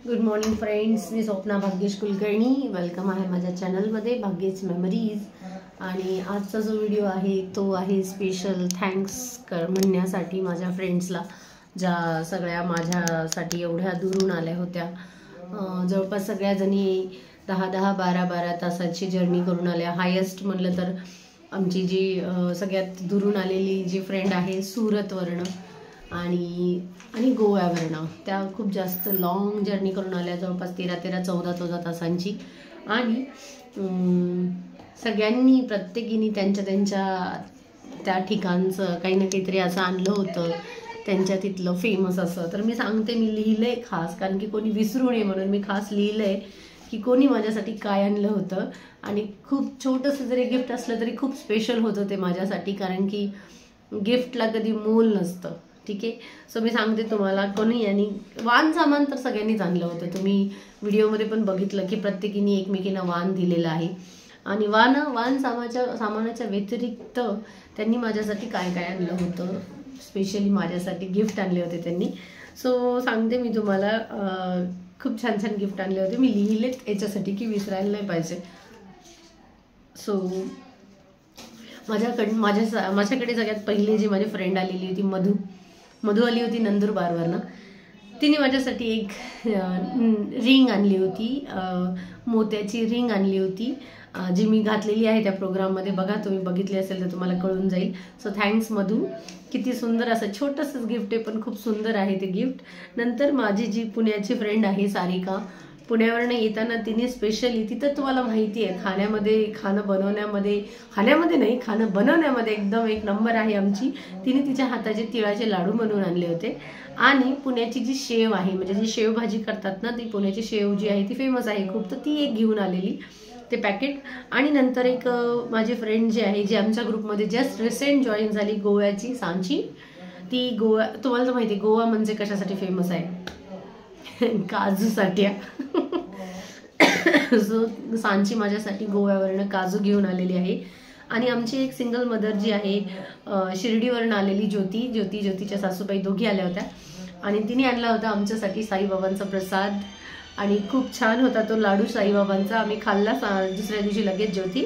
Good morning friends, मी Swapna Bhagyesh Kulkarni. Welcome आहे माझ्या चॅनलमध्ये भाग्येश मेमरीज. आणि आजचा जो व्हिडिओ आहे तो आहे स्पेशल थँक्स म्हणण्यासाठी माझ्या फ्रेंड्सला, ज्या सगळ्या माझ्यासाठी एवढ्या दुरून आल्या होत्या. जवळपास सगळ्याजणी 10-12 तासाची जर्नी करून आल्या. हायेस्ट म्हणलं तर आमची जी सगळ्यात दुरून आलेली जी फ्रेंड आहे सुरतवरनं आणि गोव्यावरनं, त्या खूप जास्त लॉंग जर्नी करून आल्या, जवळपास 13-14 तासांची. आणि सगळ्यांनी प्रत्येकीने त्यांच्या त्या ठिकाणचं काही ना काहीतरी असं आणलं होतं, त्यांच्या तिथलं फेमस असं. तर मी सांगते, मी लिहिलंय खास, कारण की कोणी विसरू नये म्हणून मी खास लिहिलंय की कोणी माझ्यासाठी काय आणलं होतं. आणि खूप छोटंसं जरी गिफ्ट असलं तरी खूप स्पेशल होतं ते माझ्यासाठी, कारण की गिफ्टला कधी मोल नसतं. ठीक आहे. सो मी सांगते तुम्हाला, कोणी आणि वान सामान तर सगळ्यांनीच आणलं होतं. तुम्ही व्हिडिओमध्ये पण बघितलं की प्रत्येकीने एकमेकींना वान दिलेलं आहे. आणि वान सामानाच्या व्यतिरिक्त त्यांनी माझ्यासाठी काय काय आणलं होतं, स्पेशली माझ्यासाठी गिफ्ट आणले होते त्यांनी. सो सांगते मी तुम्हाला, खूप छान छान गिफ्ट आणले होते. मी लिहिलेत याच्यासाठी की विसरायला नाही पाहिजे. सो माझ्याकडे सगळ्यात पहिले जी माझी फ्रेंड आलेली होती, मधू आली होती नंदुरबारवरनं. तिने माझ्यासाठी एक रिंग आणली होती, मोत्याची रिंग आणली होती, जी मी घातलेली आहे त्या प्रोग्राममध्ये. बघा, तुम्ही बघितली असेल तर तुम्हाला कळून जाईल. So thanks Madhu. किती सुंदर असं छोटंसंच गिफ्ट आहे, पण खूप सुंदर आहे ते गिफ्ट. नंतर माझी जी पुण्याची फ्रेंड आहे सारिका, पुण्यावरनं येताना तिने स्पेशली, तिथं तुम्हाला माहिती आहे खाणं बनवण्यामध्ये एकदम एक नंबर आहे आमची. तिने तिच्या हाताचे तिळाचे लाडू बनवून आणले होते. आणि पुण्याची जी शेव आहे, म्हणजे जी शेव भाजी करतात ना, ती पुण्याची शेव जी आहे ती फेमस आहे खूप, तर ती एक घेऊन आलेली, ते पॅकेट. आणि नंतर एक माझी फ्रेंड जी आहे, जी आमच्या ग्रुपमध्ये जस्ट रिसेंट जॉईन झाली, गोव्याची सांची. ती तुम्हाला तर माहिती आहे गोवा म्हणजे कशासाठी फेमस आहे, काजूसाठी. सो सांची माझ्यासाठी गोव्यावरनं काजू घेऊन आलेली आहे. आणि आमची एक सिंगल मदर जी आहे, शिर्डीवरनं आलेली ज्योतीच्या सासूबाई दोघी आल्या होत्या. आणि तिने आणला होता आमच्यासाठी साईबाबांचा प्रसाद. आणि खूप छान होता तो लाडू साईबाबांचा. आम्ही खाल्ला दुसऱ्या दिवशी लगेच ज्योती.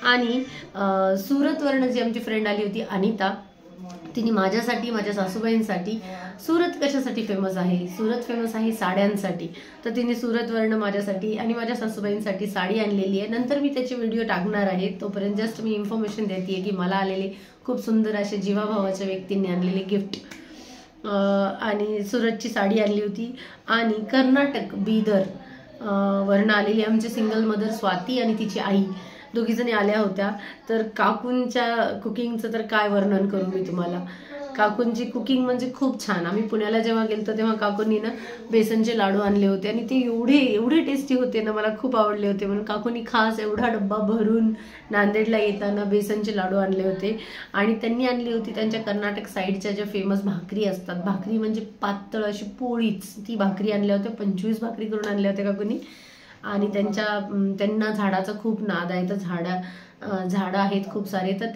आणि सुरतवरनं जी आमची फ्रेंड आली होती अनिता, तिने माझ्यासाठी, माझ्या सासूबाईंसाठी, सुरत कशासाठी फेमस आहे, सुरत फेमस आहे साड्यांसाठी, तर तिने सुरतवरनं माझ्यासाठी आणि माझ्या सासूबाईंसाठी साडी आणलेली आहे. नंतर मी त्याचे व्हिडिओ टाकणार आहे, तोपर्यंत जस्ट मी इन्फॉर्मेशन देते की मला आलेले खूप सुंदर असे जीवाभावाच्या व्यक्तींनी आणलेले गिफ्ट. आणि सुरतची साडी आणली होती. आणि कर्नाटक बीदर वरनं आलेली आमची सिंगल मदर स्वाती आणि तिची आई, दोघीजणी आल्या होत्या. तर काकूंच्या कुकिंगचं तर काय वर्णन करू मी तुम्हाला. काकूंची कुकिंग म्हणजे खूप छान. आम्ही पुण्याला जेव्हा गेलो तेव्हा काकूंनी ना बेसनचे लाडू आणले होते, आणि ते एवढे टेस्टी होते ना, मला खूप आवडले होते. म्हणून काकूंनी खास एवढा डब्बा भरून नांदेडला येताना बेसनचे लाडू आणले होते. आणि त्यांनी आणली होती त्यांच्या कर्नाटक साईडच्या ज्या फेमस भाकरी असतात, भाकरी म्हणजे पातळ अशी पोळीच, ती भाकरी आणल्या होत्या. 25 भाकरी करून आणल्या होत्या काकूंनी. आणि त्यांना झाडाचा खूप नाद आहे, तर झाडं आहेत खूप सारे, तर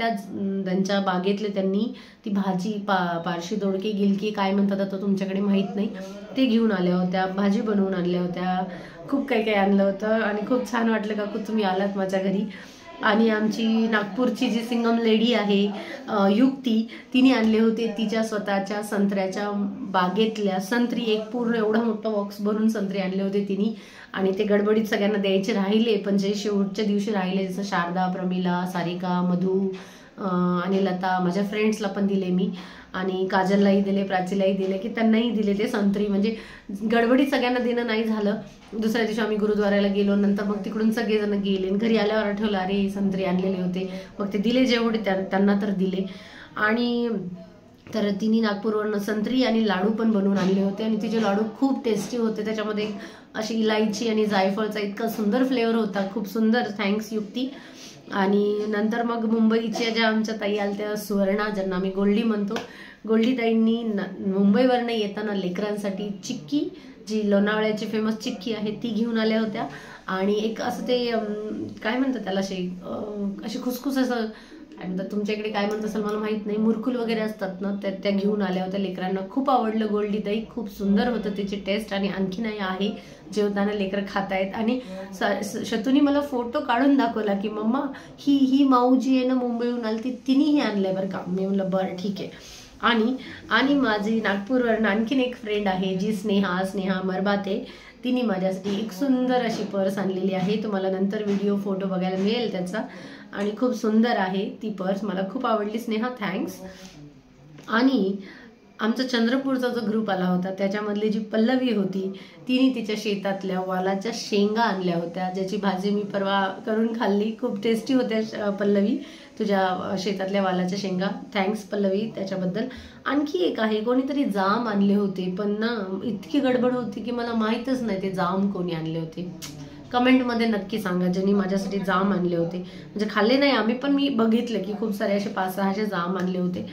त्यांच्या बागेतले त्यांनी ती भाजी, पारशी दोडके गिलकी काय म्हणतात आता तुमच्याकडे माहीत नाही, ते घेऊन आल्या होत्या. भाजी बनवून आणल्या होत्या. खूप काही आणलं होतं. आणि खूप छान वाटलं काकू तुम्ही आलात माझ्या घरी. आणि आमची नागपूरची जी सिंगम लेडी आहे युक्ती, तिने आणले होते तिच्या स्वतःच्या संत्र्याच्या बागेतल्या संत्री, एक पूर्ण एवढा मोठा बॉक्स भरून संत्री आणले होते तिने. आणि ते गडबडीत सगळ्यांना द्यायचे राहिले, पण जे शेवटच्या दिवशी राहिले, जसं शारदा, प्रमिला, सारिका, मधू आणि लता, माझ्या फ्रेंड्सला पण दिले मी. आणि काजललाही दिले, प्राचीलाही दिले, की त्यांनाही दिले ते संत्री. म्हणजे गडबडीत सगळ्यांना देणं नाही झालं. दुसऱ्या दिवशी आम्ही गुरुद्वाराला गेलो, नंतर मग तिकडून सगळेजण गेले. घरी आल्यावर आठवलं, अरे संत्री आणलेले होते. मग ते दिले जेवढे त्यांना तर दिले. आणि तर तिने नागपूरवरनं संत्री आणि लाडू पण बनवून आणले होते. आणि तिचे लाडू खूप टेस्टी होते. त्याच्यामध्ये अशी इलायची आणि जायफळचा इतका सुंदर फ्लेवर होता, खूप सुंदर. थँक्स युक्ती. आणि नंतर मग मुंबईच्या ज्या आमच्या ताई आल्या, सुवर्णा, ज्यांना आम्ही गोल्डी म्हणतो, गोल्डी ताईंनी मुंबईवरनं येताना लेकरांसाठी चिक्की, जी लोणावळ्याची फेमस चिक्की आहे, ती घेऊन आल्या होत्या. आणि एक असं ते काय म्हणतात त्याला, अशी खुसखुस असं काय म्हणतात तुमच्याकडे काय म्हणत असेल मला माहित नाही, मुरकुल वगैरे असतात ना, त्या घेऊन आल्या होत्या. लेकरांना खूप आवडलं गोल्डी दही, खूप सुंदर होतं त्याची टेस्ट. आणि आणखीनही आहे, जेवताना लेकर खातायत. आणि शतूनी मला फोटो काढून दाखवला की मम्मा ही माऊ जी आहे ना मुंबईहून आली तिनेही आणलंय बरं का. मी म्हणलं बरं ठीक आहे. आणि माझी नागपूरवरून आणखीन एक फ्रेंड आहे जी स्नेहा मरबाते, तिने माझ्यासाठी एक सुंदर अशी पर्स आणलेली आहे. तुम्हाला नंतर व्हिडिओ फोटो बघायला मिळेल त्याचा. आणि खूप सुंदर आहे ती पर्स, मला खूप आवडली स्नेहा, थँक्स. आणि आमचा चंद्रपूरचा जो ग्रुप आला होता त्याच्यामधली जी पल्लवी होती तिने तिच्या शेतातल्या वालाच्या शेंगा आणल्या होत्या, ज्याची भाजी मी परवा करून खाल्ली. खूप टेस्टी होत्या पल्लवी, तुझ्या शेतातल्या वालाच्या शेंगा. थँक्स पल्लवी त्याच्याबद्दल. आणखी एक आहे, कोणीतरी जाम आणले होते, पण ना इतकी गडबड होती की मला माहीतच नाही ते जाम कोणी आणले होते. कमेंटमध्ये नक्की सांगा ज्यांनी माझ्यासाठी जाम आणले होते. म्हणजे खाल्ले नाही आम्ही, पण मी बघितले की खूप सारे असे 5-6 जाम आणले होते.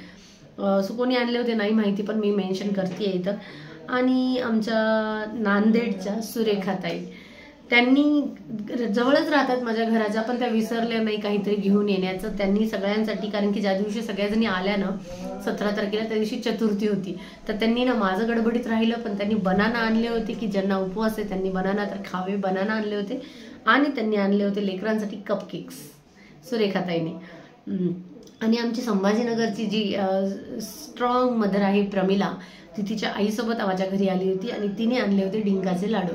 सो कोणी आणले होते नाही माहिती, पण मी मेन्शन करते इथं. आणि आमच्या नांदेडच्या सुरेखाताई, त्यांनी जवळच राहतात माझ्या घराच्या, पण त्या विसरल्या नाही काहीतरी घेऊन येण्याचं त्यांनी सगळ्यांसाठी. कारण की ज्या दिवशी सगळ्याजणी आल्या ना 17 तारखेला, त्या दिवशी चतुर्थी होती, तर त्यांनी ना माझं गडबडीत राहिलं, पण त्यांनी बनाना आणले होते की ज्यांना उपवास आहे त्यांनी बनाना तर खावे, बनाना आणले होते. आणि त्यांनी आणले होते लेकरांसाठी कपकेक्स सुरेखाताईने. आणि आमची संभाजीनगरची जी स्ट्रॉंग मदर आहे प्रमिला, ती तिच्या आईसोबत माझ्या घरी आली होती आणि तिने आणले होते डिंकाचे लाडू.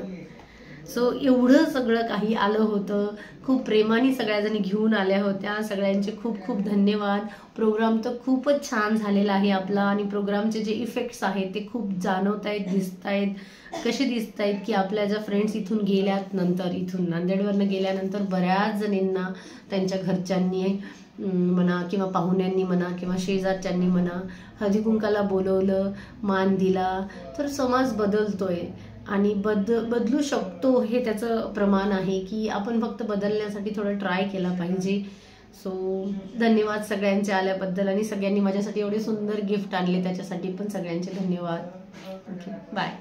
सो एवढं सगळं काही आलं होतं, खूप प्रेमाने सगळ्याजणी घेऊन आल्या होत्या. सगळ्यांचे खूप खूप धन्यवाद. प्रोग्राम तर खूपच छान झालेला आहे आपला. आणि प्रोग्रामचे जे इफेक्ट्स आहेत ते खूप जाणवत आहेत, दिसत आहेत. कसे दिसत आहेत की आपल्या ज्या फ्रेंड्स इथून गेल्यात नंतर, इथून नांदेडवरनं गेल्यानंतर बऱ्याच जणींना त्यांच्या घरच्यांनी म्हणा किंवा पाहुण्यांनी म्हणा किंवा शेजारच्यांनी म्हणा हळदी कुंकाला बोलवलं, मान दिला, तर समाज बदलतोय. आणि बदलू शकतो हे त्याचं प्रमाण आहे की आपण फक्त बदलण्यासाठी थोडं ट्राय केला पाहिजे. सो धन्यवाद सगळ्यांचे आल्याबद्दल. आणि सगळ्यांनी माझ्यासाठी एवढे सुंदर गिफ्ट आणले त्याच्यासाठी पण सगळ्यांचे धन्यवाद. Okay, bye.